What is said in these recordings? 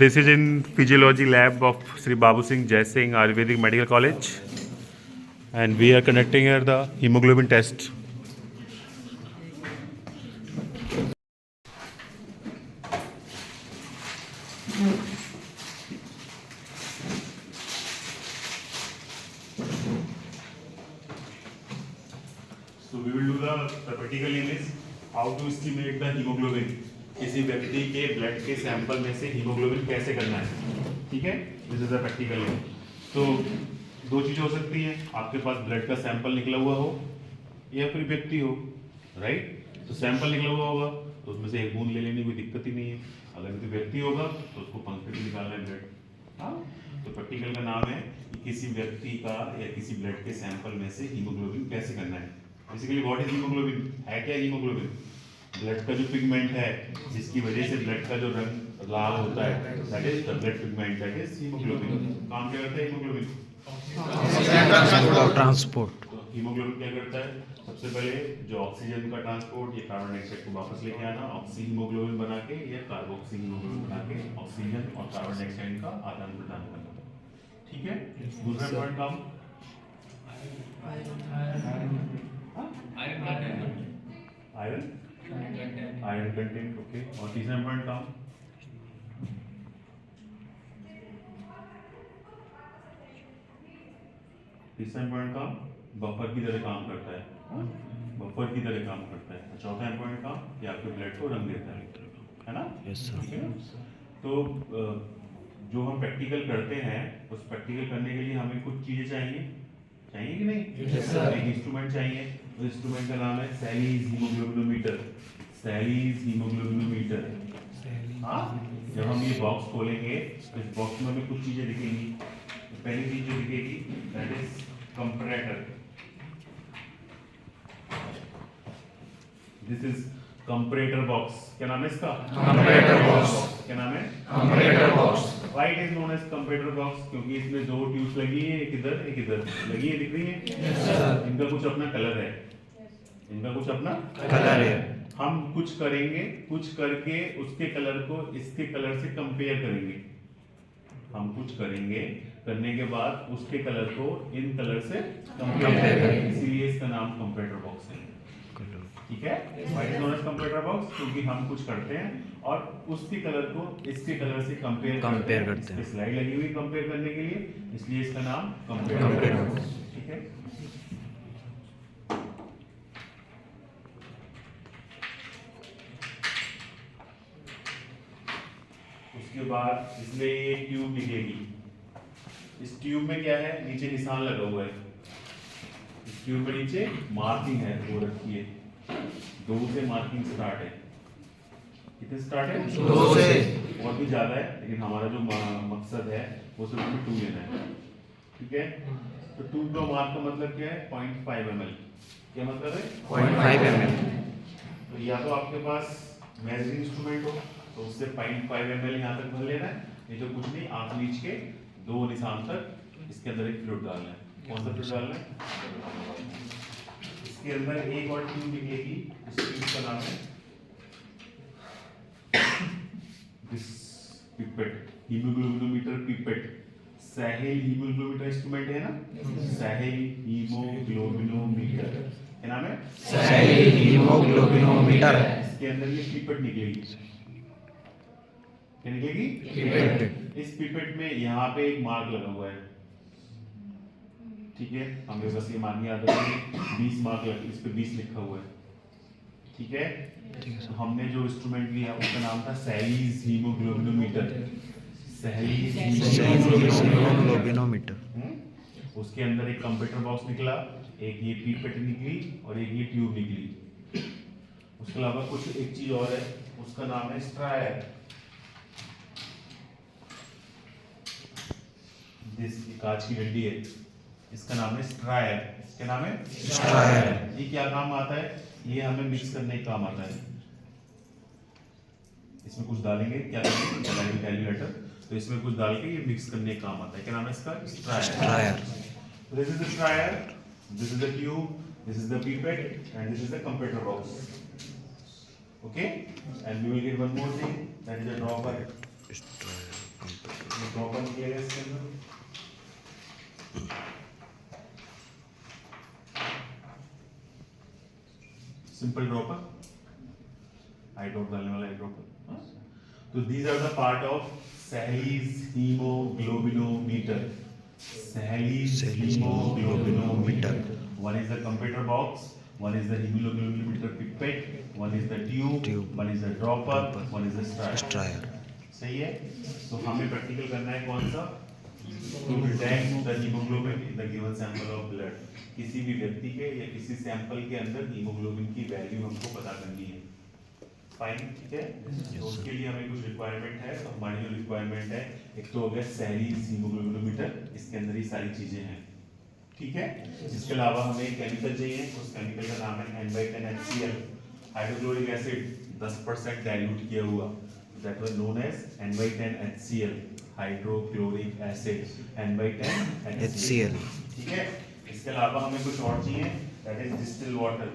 This is in physiology lab of Sri Babu Singh Jai Singh Ayurvedic Medical College, and we are conducting here the hemoglobin test. So we will do the practical name is how to estimate the hemoglobin. किसी व्यक्ति के blood के sample में से haemoglobin कैसे करना है, ठीक है। This is the practical name. तो दो चीज़ हो सकती हैं, आपके पास ब्लड का सैंपल निकला हुआ हो या फिर व्यक्ति हो, राइट। तो सैंपल निकला हुआ होगा तो उसमें से एक बूंद ले लेनी, कोई दिक्कत ही नहीं है। अगर तो व्यक्ति होगा तो उसको पंखे से निकालना है ब्लड। हाँ, तो प्रैक्टिकल का नाम है कि किसी व्यक्ति का या किसी ब्लड के सैंपल में से हीमोग्लोबिन कैसे करना है। बेसिकली व्हाट इज हीमोग्लोबिन, है क्या हीमोग्लोबिन? ब्लड का जो पिगमेंट है जिसकी वजह से ब्लड का जो रंग लाल होता है, that is the blood pigment, that is haemoglobin. काम क्या करता है हीमोग्लोबिन? ट्रांसपोर्ट। तो हीमोग्लोबिन क्या करता है? सबसे पहले जो ऑक्सीजन का ट्रांसपोर्ट या कार्बन डाइऑक्साइड को वापस लेके आना, ऑक्सी हीमोग्लोबिन बना के या कार्बोक्सी हीमोग्लोबिन बना के ऑक्सीजन और कार्बन डाइऑक्साइड का आदान प्रदान करना, ठीक है। दूसरा पॉइंट काम आयरन कंटेंट, ओके। और तीसरा पॉइंट काम बफर की तरह काम करता है, बफर की तरह काम करता है। चौथा पॉइंट काम कि आपके ब्लड को रंग देता है ना। Yes sir. ठीक है। तो जो हम प्रैक्टिकल करते हैं उस प्रैक्टिकल करने के लिए हमें कुछ चीजें चाहिए कि नहीं? Yes sir. एक इंस्ट्रूमेंट चाहिए। उस इंस्ट्रूमेंट का नाम है सैलीज हीमोग्लोबिनोमीटर। Sahli's haemoglobinometer. हाँ, जब हम ये बॉक्स खोलेंगे तो इस बॉक्स में हमें कुछ चीजें दिखेंगी। पहली चीज जो दिखेगी that is comparator. This is comparator box. क्या नाम है इसका? Comparator box. क्या नाम है? Comparator box. Right is known as comparator box क्योंकि इसमें दो ट्यूब्स लगी है, एक इधर एक इधर लगी है, दिख रही है। Yes sir. इनका कुछ अपना कलर है, इनका कुछ अपना कलर है। हम कुछ करेंगे, कुछ करके उसके कलर को इसके कलर से कंपेयर करेंगे। हम कुछ करेंगे, करने के बाद उसके कलर को इन कलर से कंपेयर करेंगे, इसीलिए इसका नाम कंपैरेटर बॉक्स है, ठीक है। Why is known as comparator box? क्योंकि हम कुछ करते हैं और उसके कलर को इसके कलर से कंपेयर करते हैं। स्लाइड लगी हुई कंपेयर करने के लिए, इसलिए इसका नाम कंपैरेटर बॉक्स, ठीक है। उसके बाद इसमें ये ट्यूब निकलेगी। इस ट्यूब में क्या है? नीचे निशान लगा हुआ है। इस ट्यूब में नीचे मार्किंग है, वो रखी है। 2 से मार्किंग स्टार्ट है। कितने स्टार्ट है? 2 से। और भी ज्यादा है, लेकिन हमारा जो मकसद है वो सिर्फ 2 लेना है, ठीक है। तो 2 का मार्क का मतलब क्या है? 0.5 ml। क्या मतलब है? 0.5 ml। तो या तो आपके पास मेजरिंग इंस्ट्रूमेंट हो तो उससे 0.5 ml यहाँ तक भर लेना है, नहीं तो कुछ नहीं, आंख नीच के 2 निशान तक इसके अंदर एक फ्लूइड डालना है। कौन सा फ्लूइड डालना है? इसके अंदर एक और ट्यूब निकलेगी, इस ट्यूब का नाम है this pipette, haemoglobinometer pipette. Sahli's haemoglobinometer instrument है ना, सैहेल हीमोग्लोबिनोमीटर। क्या नाम है? Sahli's haemoglobinometer. इसके अंदर ये पिपेट निकलेगी। क्या निकलेगी? पिपेट। इस पिपेट में यहाँ पे एक मार्क लगा हुआ है, ठीक है। हमें बस ये मार्क याद रखेंगे, 20 मार्क लगे, इस पे 20 लिखा हुआ है, ठीक है। तो हमने जो इंस्ट्रूमेंट लिया उसका नाम था सैलीज हीमोग्लोबिनोमीटर। Sahli's haemoglobinometer. उसके अंदर एक कंप्यूटर बॉक्स निकला, एक ये पिपेट निकली और एक ये ट्यूब निकली। उसके अलावा कुछ एक चीज और है, उसका नाम है स्ट्रायर। जिस कांच की डंडी है, इसका नाम है स्ट्रायर। क्या नाम है? स्ट्रायर। ये क्या काम आता है? ये हमें मिक्स करने का काम आता है। इसमें कुछ डालेंगे, क्या करेंगे? कैलकुलेटर, तो इसमें कुछ डाल के ये मिक्स करने का काम आता है। क्या नाम है इसका? Stirrer. This is the stirrer, this is the tube, this is the pipette and this is the computer box, okay. And we will get one more thing, that is a dropper. Dropper निकलेगा इसके अंदर। Simple dropper, eye drop डालने वाला eye dropper. तो these are the part of Sahli's haemoglobinometer. Sahli's haemoglobinometer, one is the comparator box, one is the hemoglobinometer pipette, one is the tube, one is the dropper, one is the strayer। सही है। तो हमें practical करना है कौन सा? To detect the hemoglobin in the given sample of blood। किसी भी व्यक्ति के या किसी सैंपल के अंदर हीमोग्लोबिन की वैल्यू हमको पता करनी है। फाइन, ठीक है। तो उसके लिए हमें कुछ रिक्वायरमेंट है। तो हमारी जो रिक्वायरमेंट है, एक तो हो गया सैलीज हीमोग्लोबिनोमीटर, इसके अंदर ही सारी चीजें हैं, ठीक है। इसके अलावा हमें एक केमिकल चाहिए, उस केमिकल का नाम है N/10HCl, हाइड्रोक्लोरिक एसिड 10% डाइल्यूट किया हुआ, that was known as N/10HCl, hydrochloric acid N/10HCl, ठीक है। इसके अलावा हमें कुछ और चाहिए, that is distil water.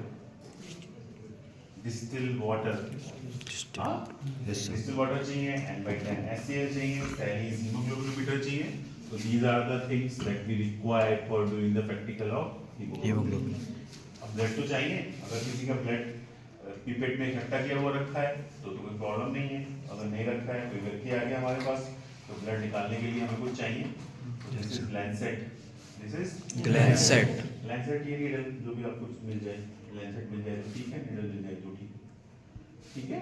Distil water, distil water चाहिए, N/10HCl चाहिए, सैलीज हीमोग्लोबिनोमीटर चाहिए। So these are the things that we require for doing the practical of hemoglobin। अब ब्लड तो चाहिए। अगर किसी का ब्लड पिपेट में इकट्ठा किया हुआ रखा है तो कोई प्रॉब्लम नहीं है। अगर नहीं रखा है, कोई व्यक्ति आ गया हमारे पास, तो ब्लड निकालने के लिए हमें कुछ चाहिए। This is Lancet, this is Lancet. Lancet ये नीडल जो भी आपको मिल जाए, लैंसेट मिल जाए तो ठीक है, नीडल मिल जाए तो ठीक है।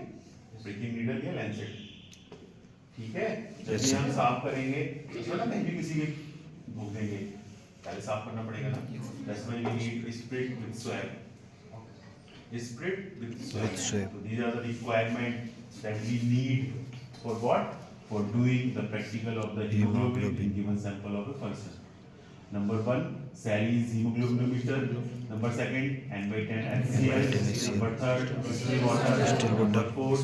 प्रिकिंग नीडल या लैंसेट, ठीक है। जब भी हम साफ करेंगे तो ना कहीं भी किसी के भूख देंगे, पहले साफ करना पड़ेगा ना। That's why we need spirit with swab, spirit with swab. तो these are the requirement that we need for what, for doing the practical of the haemoglobin in given sample of a person. Number 1 Sahli's haemoglobinometer, number 2 N/10HCl, number 3 distil water, number 4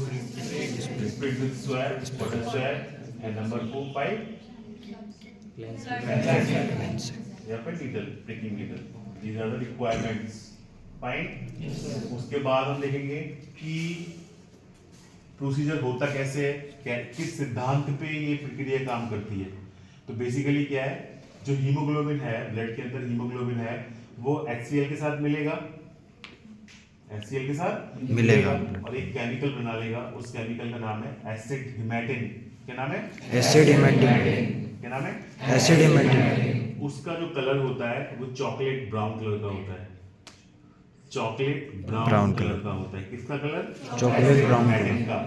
spirit with swab, water swab, and number 4 5 या फिर needle, pricking needle. These are the requirements, fine। उसके बाद हम देखेंगे कि procedure होता कैसे है, किस सिद्धांत पे ये प्रक्रिया काम करती है। तो बेसिकली क्या है, जो हीमोग्लोबिन है, ब्लड के अंदर हीमोग्लोबिन है, वो HCl के साथ मिलेगा, HCl के साथ मिलेगा और एक केमिकल बना लेगा। उस केमिकल का नाम है एसिड हिमैटिन। क्या नाम है? एसिड हिमैटिन। क्या नाम है? एसिड हिमैटिन। उसका जो कलर होता है वो चॉकलेट ब्राउन कलर का होता है, चॉकलेट ब्राउन कलर का होता है। किसका कलर? चॉकलेट ब्राउन का।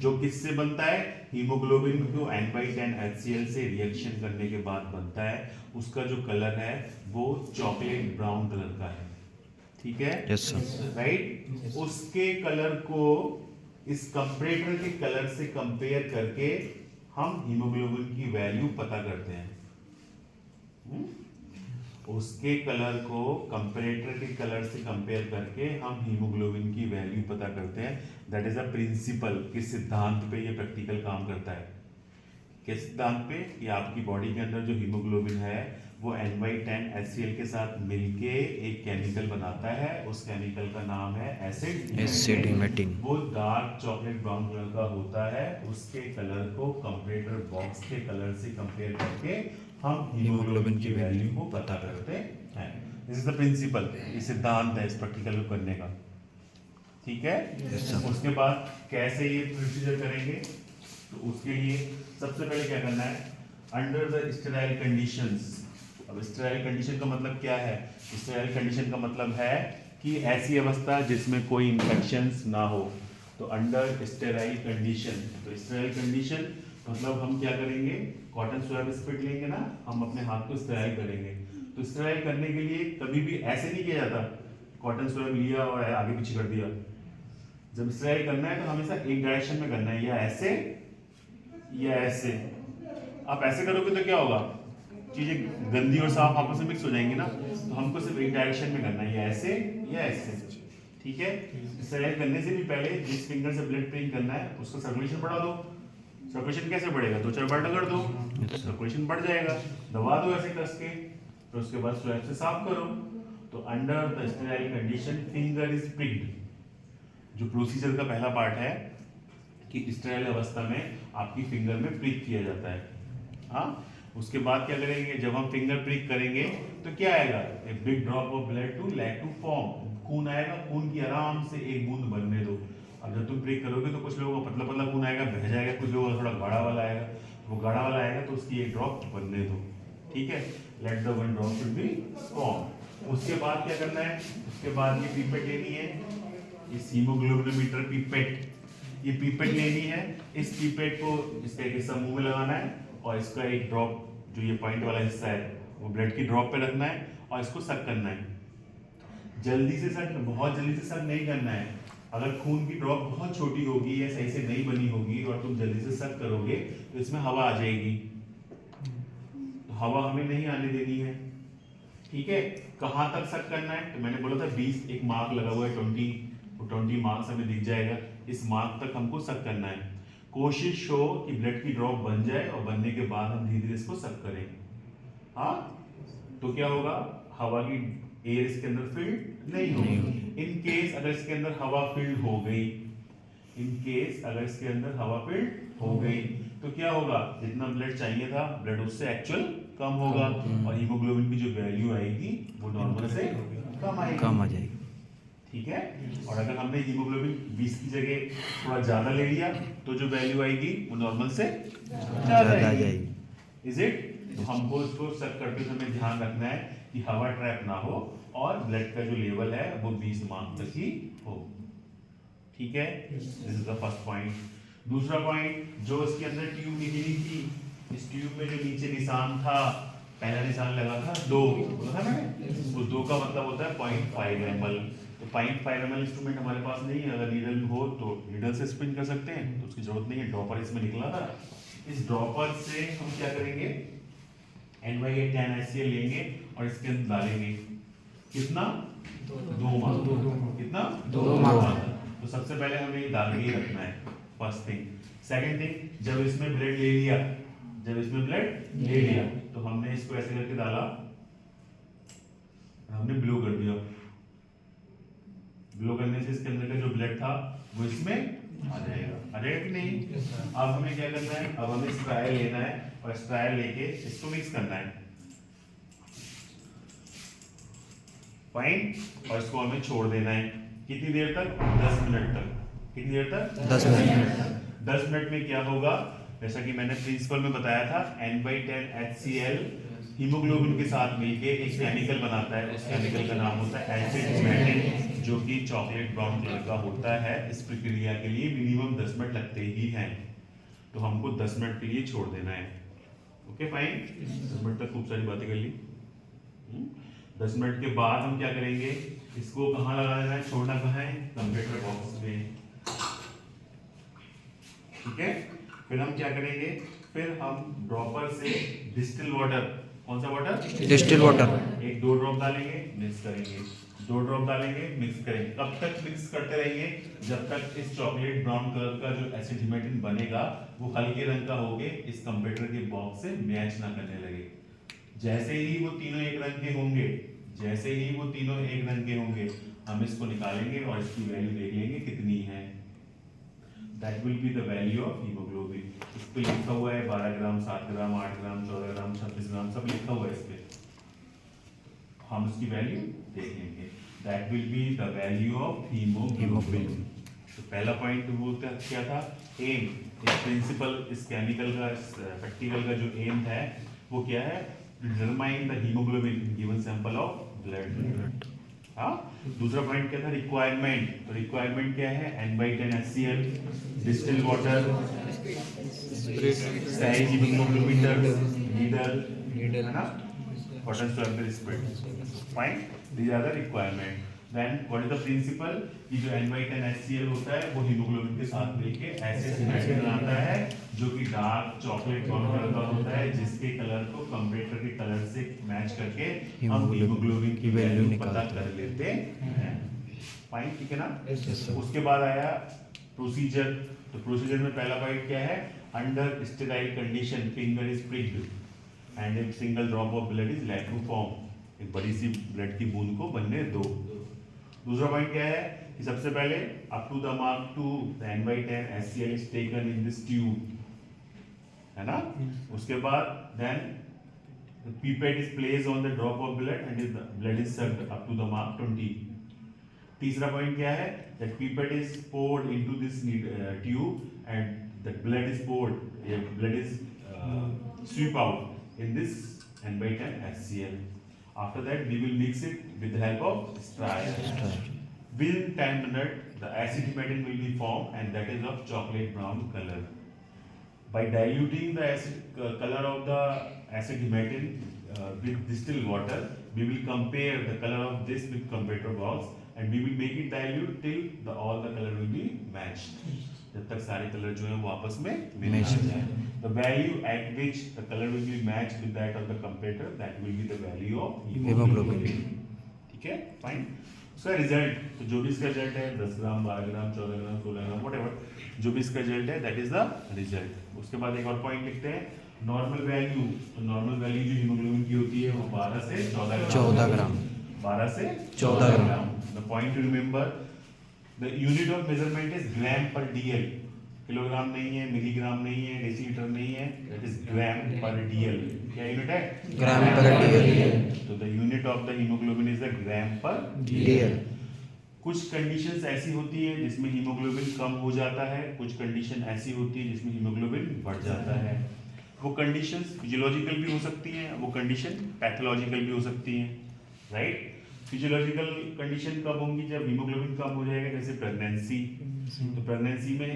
जो किससे बनता है? हीमोग्लोबिन को N/10HCl से रिएक्शन करने के बाद बनता है। उसका जो कलर है वो चॉकलेट ब्राउन कलर का है, ठीक है। Yes sir, right. उसके कलर को इस कंपैरेटर के कलर से कंपेयर करके हम हीमोग्लोबिन की वैल्यू पता करते हैं। उसके कलर को कंपैरेटर के कलर से कंपेयर करके हम हीमोग्लोबिन की वैल्यू पता करते हैं। That is a principle. किस सिद्धांत पे ये प्रैक्टिकल काम करता है? किस सिद्धांत पे? कि आपकी बॉडी के अंदर जो हीमोग्लोबिन है वो N/10HCl के साथ मिलके एक केमिकल बनाता है। उस केमिकल का नाम है एसिड हिमैटिन। वो डार्क चॉकलेट ब्राउन कलर का होता है। उसके कलर को कंपैरेटर बॉक्स के कलर से कंपेयर करके हम हीमोग्लोबिन की वैल्यू को पता करते हैं। दिस इज द प्रिंसिपल, ये सिद्धांत है इस प्रैक्टिकल को करने का, ठीक है। उसके बाद कैसे ये प्रोसीजर करेंगे, तो उसके लिए सबसे पहले क्या करना है, अंडर द स्टेराइल कंडीशंस। अब स्टेराइल कंडीशन का मतलब क्या है? स्टेराइल कंडीशन का मतलब है कि ऐसी अवस्था जिसमें कोई इंफेक्शंस ना हो। तो अंडर स्टेराइल कंडीशन, तो स्टेराइल कंडीशन मतलब हम क्या करेंगे, कॉटन स्वैब स्पिट लेंगे ना, हम अपने हाथ को स्टेराइल करेंगे। तो स्टेराइल करने के लिए कभी भी ऐसे नहीं किया जाता, कॉटन स्वैब लिया और आगे पीछे कर दिया। जब स्टेराइल करना है तो हमेशा एक डायरेक्शन में करना है, या ऐसे या ऐसे। आप ऐसे करोगे तो क्या होगा, चीजें गंदी और साफ आपस में मिक्स हो जाएंगी ना। तो हमको सिर्फ एक डायरेक्शन में करना है, या ऐसे या ऐसे, ठीक है। स्टेराइल करने से भी पहले जिस फिंगर से ब्लड प्रिंक करना है उसका सर्कुलेशन बढ़ा दो। सर्कुलेशन कैसे बढ़ेगा, 2-4 बार रगड़ दो, सर्कुलेशन बढ़ जाएगा। दबा दो ऐसे कस के, फिर उसके बाद स्वैब से साफ करो। तो under the sterile condition finger is pricked. जो प्रोसीजर का पहला पार्ट है कि स्टेराइल अवस्था में आपकी फिंगर में प्रिक किया जाता है। हाँ, उसके बाद क्या करेंगे, जब हम फिंगर प्रिक करेंगे तो क्या आएगा, a big drop of blood to leg to form, खून आएगा, खून की आराम से एक बूंद बनने दो। अब जब तुम प्रिक करोगे तो कुछ लोगों का पतला पतला खून आएगा, बह जाएगा, कुछ लोगों का थोड़ा गाढ़ा वाला आएगा, वो गाढ़ा वाला आएगा तो उसकी एक ड्रॉप बनने दो, ठीक है, let the one drop should be form. उसके बाद क्या करना है, उसके बाद ये पीपेट लेनी है, इस हीमोग्लोबिनोमीटर पीपेट, ये पीपेट लेनी है, इस पीपेट को इसका एक हिस्सा मुंह में लगाना है और इसका एक ड्रॉप जो ये पॉइंट वाला हिस्सा है वो ब्लड की ड्रॉप पे रखना है और इसको सक करना है। जल्दी से सक, बहुत जल्दी से सक नहीं करना है। अगर खून की ड्रॉप बहुत छोटी होगी या सही से नहीं बनी होगी और तुम जल्दी से सक करोगे तो इसमें हवा आ जाएगी, तो हवा हमें नहीं आने देनी है, ठीक है। कहाँ तक सक करना है, तो मैंने बोला था 20, एक मार्क लगा हुआ है 20 मार्क्स हमें दिख जाएगा, इस मार्क तक हमको सक करना है। कोशिश हो कि ब्लड की ड्रॉप बन जाए और बनने के बाद हम धीरे धीरे इसको सक करें। हाँ, तो क्या होगा, हवा की एयर इसके अंदर फिल्ड नहीं होगी। इन केस अगर इसके अंदर हवा फिल्ड हो गई, इन केस अगर इसके अंदर हवा फिल्ड हो गई तो क्या होगा, जितना ब्लड चाहिए था ब्लड उससे एक्चुअल कम होगा और हीमोग्लोबिन की जो वैल्यू आएगी वो नॉर्मल से कम आ जाएगी, ठीक है। और अगर हमने हीमोग्लोबिन 20 की जगह थोड़ा ज्यादा ले लिया तो जो वैल्यू आएगी वो नॉर्मल से ज्यादा आएगी। Is it? तो हमको इसको सक करते समय ध्यान रखना है कि हवा ट्रैप ना हो और ब्लड का जो लेवल है वो 20 मार्क तक ही हो, ठीक है। This is the first point. दूसरा पॉइंट, जो इसके अंदर ट्यूब निकली थी, इस ट्यूब में जो नीचे निशान था, पहला निशान लगा था 2, बोला था मैंने, उस 2 का मतलब होता है 0.5 ml। तो 0.5 ml इंस्ट्रूमेंट हमारे पास नहीं है, अगर नीडल हो तो नीडल से स्पिन कर सकते हैं, तो उसकी जरूरत नहीं है, ड्रॉपर इसमें निकला था। इस ड्रॉपर से हम क्या करेंगे, NY8 10 HCl लेंगे और इसके अंदर डालेंगे, कितना, 2 मार्क, कितना, 2 मार्क। तो सबसे पहले हमें ये डाल के रखना है, फर्स्ट थिंग। सेकंड थिंग, जब इसमें ब्लड ले लिया, जब इसमें ब्लड ले लिया तो हमने इसको ऐसे करके डाला, हमने ब्लो कर दिया, ब्लो करने से इसके अंदर का जो ब्लड था वो इसमें आ जाएगा, आ जाएगा कि नहीं। अब हमें क्या करना है, अब हमें स्ट्रायल लेना है और स्ट्रायल लेके इसको मिक्स करना है, फाइन, और इसको हमें छोड़ देना है, कितनी देर तक, 10 मिनट तक। कितनी देर तक, 10 मिनट। 10 मिनट में क्या होगा, जैसा कि मैंने प्रिंसिपल में बताया था, N/10 HCl हीमोग्लोबिन के साथ मिलके एक केमिकल बनाता है, उस केमिकल का नाम होता है एसिड हिमेटिन, जो कि चॉकलेट ब्राउन कलर का होता है। इस प्रक्रिया के लिए मिनिमम 10 मिनट लगते ही हैं, तो हमको 10 मिनट के लिए छोड़ देना है, ओके फाइन। 10 मिनट तक खूब सारी बातें कर ली। 10 मिनट के बाद हम क्या करेंगे, इसको कहाँ लगाना है, छोड़ना कहाँ है, कंप्यूटर बॉक्स में, ठीक है। फिर हम क्या करेंगे, फिर हम ड्रॉपर से डिस्टिल वाटर, कौन सा वाटर, डिस्टिल वाटर, 1-2 ड्रॉप डालेंगे, मिक्स करेंगे, 2 ड्रॉप डालेंगे, मिक्स करेंगे। कब तक मिक्स करते रहेंगे, जब तक इस चॉकलेट ब्राउन कलर का जो एसिड हिमेटिन बनेगा वो हल्के रंग का होके इस कंप्यूटर के बॉक्स से मैच ना करने लगे। जैसे ही वो तीनों एक रंग के होंगे, जैसे ही वो तीनों एक रंग के होंगे, हम इसको निकालेंगे और इसकी वैल्यू देख लेंगे कितनी है। That will be the value of hemoglobin। इस पे लिखा हुआ है 12 ग्राम, 7 ग्राम, 8 ग्राम, 14 ग्राम, 26 ग्राम, सब लिखा हुआ है इस पे, हम इसकी वैल्यू देख लेंगे। That will be the value of hemoglobin। तो पहला पॉइंट वो क्या था, एम, इस प्रिंसिपल, इस केमिकल का, इस प्रैक्टिकल का जो एम है वो क्या है, determine the haemoglobin given sample of blood. हाँ, दूसरा पॉइंट क्या था, रिक्वायरमेंट। तो रिक्वायरमेंट क्या है, N/10 HCl, distil water, size haemoglobinometer, needle, है ना, cotton stock spread, fine, these are the requirement. Then what is the principle, कि जो N/10 HCl होता है वो हीमोग्लोबिन के साथ मिलके ऐसे हिमेटिन बनाता है जो कि डार्क चॉकलेट ब्राउन कलर का होता है, जिसके कलर को कंप्यूटर के कलर से मैच करके हम हीमोग्लोबिन की वैल्यू पता कर लेते हैं, फाइन, ठीक है ना। उसके बाद आया प्रोसीजर। तो प्रोसीजर में पहला पॉइंट क्या है, under sterile condition finger is pricked and a single drop of blood is let to form, एक बड़ी सी ब्लड की बूंद को बनने दो। दूसरा पॉइंट क्या है कि सबसे पहले up to the mark 2 the N/10 HCl is taken in this tube, है ना। उसके बाद then the pipette is placed on the drop of blood and the blood is sucked up to the mark 20. तीसरा point क्या है, that pipette is poured into this tube and the blood is poured, blood is sweep out in this N/10 HCl. After that we will mix it with the help of strayer. Within 10 minutes the acid hematine will be formed and that is of chocolate brown color. By diluting the acid color of the acid hematine with distilled water, we will compare the color of this with comparator box and we will make it dilute till all the color will be matched. जब तक सारे colour जो है वो आपस में मिल जाए. The value at which the color will be matched with that of the comparator, that will be the value of hemoglobin. ठीक है, fine. उसका रिजल्ट, तो जो भी इसका रिजल्ट है 10 ग्राम 12 ग्राम 14 ग्राम 16 ग्राम व्हाटएवर जो भी इसका रिजल्ट है दैट इज द रिजल्ट. उसके बाद एक और पॉइंट लिखते हैं नॉर्मल वैल्यू. तो नॉर्मल वैल्यू जो हीमोग्लोबिन की होती है वो 12 से 14 ग्राम 12 से 14 gram. The point to remember the unit of measurement is gram per dl. Kilogram नहीं है, मिलीग्राम नहीं है, डेसीलीटर नहीं है, that is gram per DL. क्या यूनिट है? Gram per dl. तो the unit of the haemoglobin is the gram per dl. कुछ कंडीशंस ऐसी होती है जिसमें हीमोग्लोबिन कम हो जाता है, कुछ कंडीशन ऐसी होती है जिसमें हीमोग्लोबिन बढ़ जाता है. वो कंडीशंस फिजियोलॉजिकल भी हो सकती हैं, वो कंडीशन पैथोलॉजिकल भी हो सकती हैं, राइट. फिजियोलॉजिकल कंडीशन कब होंगी? जब हीमोग्लोबिन कम हो जाएगा, जैसे प्रेगनेंसी. तो प्रेगनेंसी में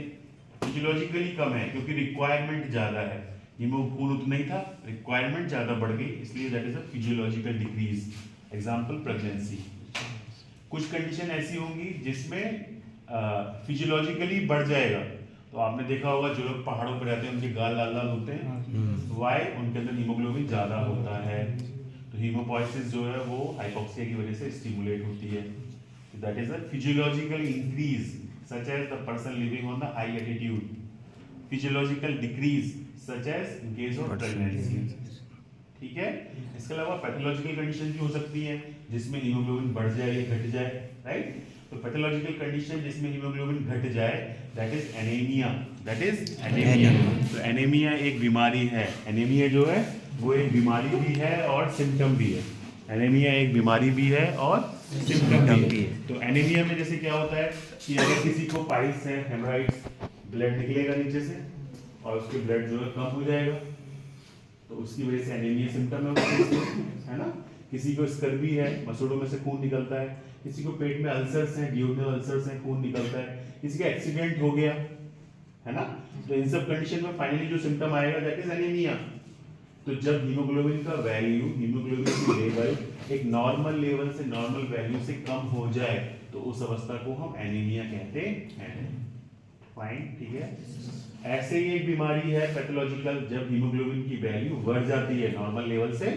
फिजियोलॉजिकली कम है क्योंकि रिक्वायरमेंट ज़्यादा है. हीमोग्लोबिन उतना ही था, रिक्वायरमेंट ज़्यादा बढ़ गई, इसलिए that is a physiological decrease. Example pregnancy. कुछ कंडीशन ऐसी होंगी जिसमें फिजियोलॉजिकली बढ़ जाएगा. तो आपने देखा होगा जो लोग पहाड़ों पर रहते हैं उनके गाल लाल लाल होते हैं. वाई? उनके अंदर हीमोग्लोबिन ज़्यादा होता है. तो हीमोपोइसिस जो है वो हाइपोक्सिया की वजह से स्टिमुलेट होती है. That is a physiological increase such as the person living on the high altitude. Physiological decrease such as in case of pregnancy. ठीक है. इसके अलावा पैथोलॉजिकल कंडीशन भी हो सकती है जिसमें हीमोग्लोबिन बढ़ जाए या घट जाए, राइट. तो पैथोलॉजिकल कंडीशन जिसमें हीमोग्लोबिन घट जाए that is anaemia. That is anaemia. तो एनीमिया एक बीमारी है. एनीमिया जो है वो एक बीमारी भी है और सिम्टम भी है. एनीमिया एक बीमारी भी है और सिम्टम भी है. तो एनीमिया में जैसे क्या होता है कि अगर किसी को पाइल्स है, हेमराइड्स, ब्लड निकलेगा नीचे से और उसके ब्लड जो है कम हो जाएगा, तो उसकी वजह से एनीमिया सिम्टम है ना. किसी को स्कर्वी है, मसूड़ों में से खून निकलता है. किसी को पेट में अल्सर्स हैं, डियोडनल अल्सर्स हैं, खून निकलता है. किसी का एक्सीडेंट हो गया है ना. तो इन सब कंडीशन में फाइनली जो सिम्टम आएगा दैट इज एनीमिया. तो जब हीमोग्लोबिन का वैल्यू, हीमोग्लोबिन की लेवल एक नॉर्मल लेवल से, नॉर्मल वैल्यू से कम हो जाए तो उस अवस्था को हम एनीमिया कहते हैं. फाइन, ठीक है. ऐसे ही एक बीमारी है पैथोलॉजिकल जब हीमोग्लोबिन की वैल्यू बढ़ जाती है, नॉर्मल लेवल से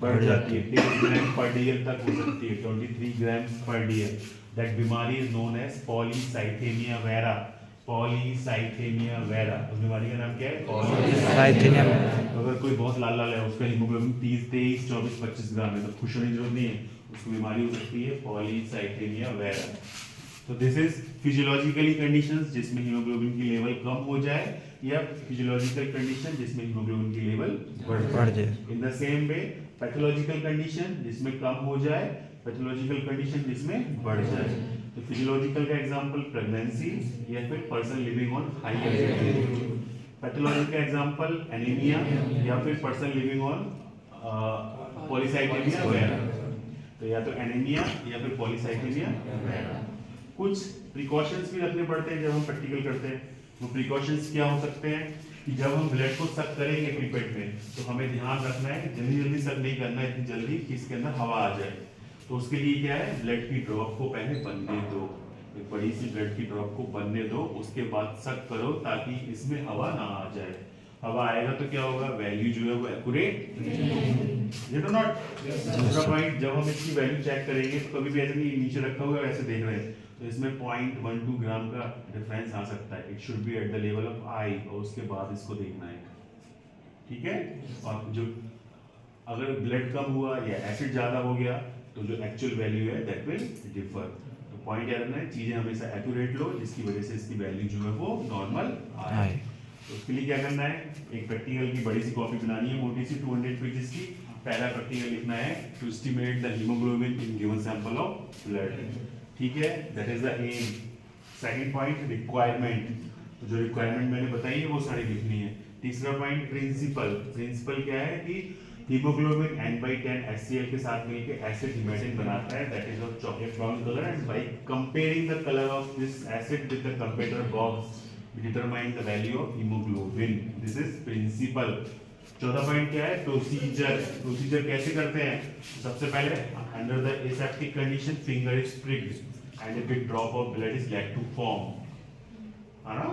बढ़ जाती है, 10 ग्राम पर डीएल तक हो सकती है, 23 ग्राम्स पर डीएल. दैट बीमारी is known as polycythaemia vera. Polycythaemia vera. उस बीमारी का नाम क्या है? पॉलीसाइथेमिया. अगर कोई बहुत लाल लाल है, उसका हीमोग्लोबिन 30, 23, 24, 25 ग्राम है, तो खुश होने की जरूरत नहीं है. उसको बीमारी हो सकती है पॉलीसाइथेमिया वेरा. तो दिस इज फिजियोलॉजिकली कंडीशंस जिसमें हीमोग्लोबिन की लेवल कम हो जाए या फिजियोलॉजिकल कंडीशन जिसमें हीमोग्लोबिन की लेवल बढ़ जाए. In the same way pathological condition जिसमें कम हो जाए, पैथोलॉजिकल कंडीशन जिसमें बढ़ जाए. तो फिजियोलॉजिकल का एग्जांपल प्रेगनेंसी या फिर person living on high altitude. Pathological का एग्जांपल एनीमिया या फिर person living on polycythaemia vera. तो या तो एनीमिया या फिर पॉलीसाइथेमिया वेरा. कुछ प्रिकॉशंस भी रखने पड़ते हैं जब हम प्रैक्टिकल करते हैं. वो प्रिकॉशंस क्या हो सकते हैं कि जब हम ब्लड को सक करेंगे पिपेट में तो हमें ध्यान रखना है कि जल्दी जल्दी सक नहीं करना है, इतनी जल्दी कि इसके अंदर हवा आ जाए. तो उसके लिए क्या है, ब्लड की ड्रॉप को पहले बनने दो, एक बड़ी सी ब्लड की ड्रॉप को बनने दो, उसके बाद सक करो ताकि इसमें हवा ना आ जाए. हवा आएगा तो क्या होगा, वैल्यू जो है वो एक्यूरेट ये तो नॉट. दूसरा पॉइंट, जब हम इसकी वैल्यू चेक करेंगे तो कभी भी ऐसे नहीं नीचे रखा हुआ ऐसे देख रहे हैं, तो इसमें 0.12 ग्राम का डिफरेंस आ सकता है. It should be at the level of eye और उसके बाद इसको देखना है. ठीक है. और जो अगर ब्लड कम हुआ या एसिड ज्यादा हो गया तो जो एक्चुअल वैल्यू है दैट विल डिफर. तो पॉइंट याद रखना है, चीजें हमेशा एक्यूरेट लो जिसकी वजह से इसकी वैल्यू जो है वो नॉर्मल आए. तो उसके लिए क्या करना है, एक प्रैक्टिकल की बड़ी सी कॉपी बनानी है, मोटी सी 200 पेजेस की। पहला प्रैक्टिकल लिखना है to estimate the haemoglobin in given sample of blood. ठीक है, that is the aim. Second point requirement, तो जो रिक्वायरमेंट मैंने बताई है वो सारी लिखनी है। तीसरा पॉइंट प्रिंसिपल। प्रिंसिपल क्या है कि हीमोग्लोबिन N/10 HCl के साथ मिलकर एसिड हिमेटिन बनाता है, that is of chocolate brown colour, and by comparing the colour of this acid with the comparator box we determine the value of hemoglobin. This is principle. चौथा point क्या है, procedure. Procedure कैसे करते हैं, सबसे पहले under the aseptic condition finger is pricked and a big drop of blood is let to form, है ना।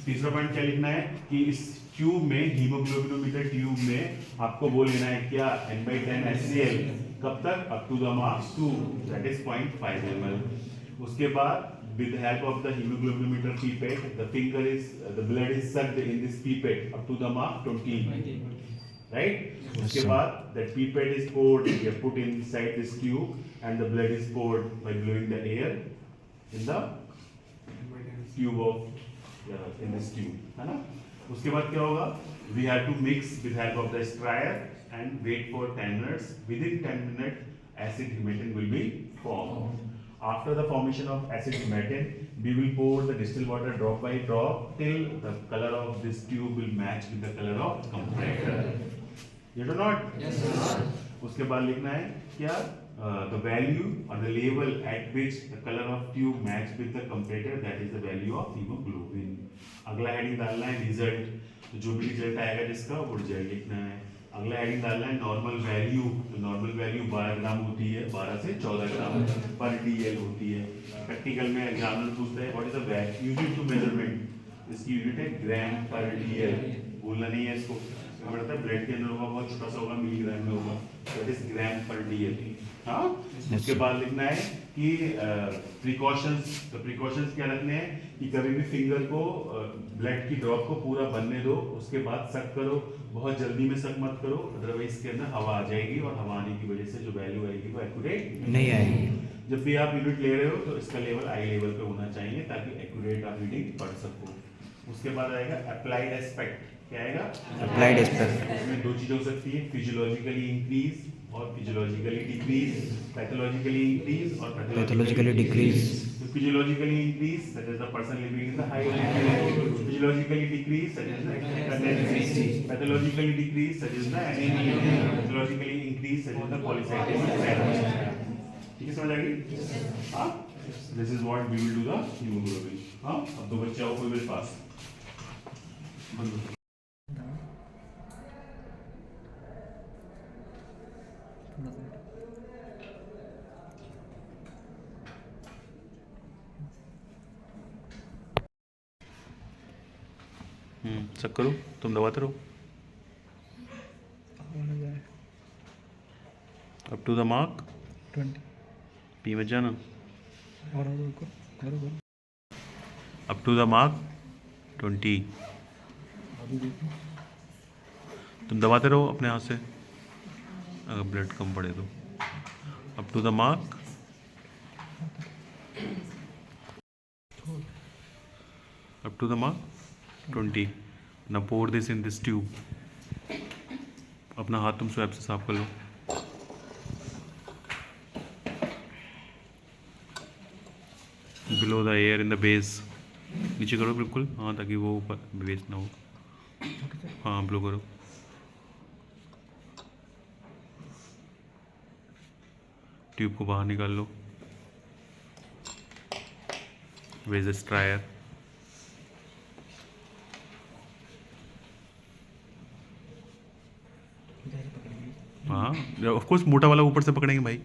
तीसरा पॉइंट क्या लिखना है कि इस ट्यूब में, हीमोग्लोबिनोमीटर ट्यूब में आपको वो लेना है क्या, N/10 HCl। कब तक, up to the marks 2, that is 0.5 ml। उसके बाद with the help of the hemoglobinometer pipette, the blood is sucked in this pipette up to the mark 20, right? उसके बाद that pipette is poured, you put inside this tube and the blood is poured by blowing the air in the tube of in this tube, है ना। उसके बाद क्या होगा, we have to mix with help of the strayer and wait for 10 minutes. Within 10 minutes acid hemetin will be formed. After the formation of acid hemetin, we will pour the distilled water drop by drop till the color of this tube will match with the color of comparator. You do not? Yes, sir. उसके बाद लिखना है क्या, the value or the level at which the color of tube match with the comparator, that is the value of hemoglobin. अगला heading डालना है result, तो जो भी रिजल्ट आएगा जिसका वो रिजल्ट लिखना है। अगला हेडिंग डालना है नॉर्मल वैल्यू, तो नॉर्मल वैल्यू 12 ग्राम होती है, 12 से 14 ग्राम पर DL होती है। प्रैक्टिकल में एग्जामिनर पूछता है what is the unit to measurement, इसकी यूनिट है ग्राम पर DL, भूलना नहीं है इसको। पड़ता है ब्लड के अंदर होगा, बहुत छोटा सा होगा, मिलीग्राम में होगा, दैट इज ग्राम पर DL। हाँ, उसके बाद लिखना है कि प्रिकॉशंस। तो प्रिकॉशंस क्या रखने हैं कि कभी भी फिंगर को ब्लड की ड्रॉप को पूरा बनने दो, उसके बाद सक करो, बहुत जल्दी में सक मत करो, अदरवाइज इसके अंदर हवा आ जाएगी और हवा आने की वजह से जो वैल्यू आएगी वो एक्यूरेट नहीं आएगी। जब भी आप यूनिट ले रहे हो तो इसका लेवल आई लेवल पे होना चाहिए ताकि एक्यूरेट आप रीडिंग पढ़ सको। उसके बाद आएगा अप्लाइड एस्पेक्ट। क्या आएगा, अप्लाइड एस्पेक्ट। इसमें दो चीजें हो सकती है, फिजियोलॉजिकली इंक्रीज और फिजियोलॉजिकली डिक्रीज, पैथोलॉजिकली इंक्रीज और pathologically decrease. Physiologically increase, such as the person living in the high altitude. Physiologically decrease, such as the tendency. Pathologically decrease, such as the anemia. Pathologically increase, such as the polycythemia vera. ठीक है, समझ आ गई? हाँ, this is what we will do the hemoglobin. हाँ, अब दो बच्चे आओ कोई मेरे पास। चेक करो, तुम दबाते रहो अप टू द मार्क 20 पी में जाना, और अप टू द मार्क 20। तुम दबाते रहो अपने हाथ से, अगर ब्लड कम पड़े तो। Up to the mark, up to the mark 20। Now pour this in this tube. अपना हाथ तुम स्वैप से साफ कर लो। Below the air in the base, नीचे करो बिल्कुल, हाँ, ताकि वो ऊपर वेस्ट ना हो। हाँ, ब्लो करो। ट्यूब को बाहर निकाल लो। Where is the strayer? हाँ, ऑफ कोर्स मोटा वाला ऊपर से पकड़ेंगे भाई।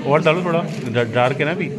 और डालो थोड़ा डार्क है ना अभी।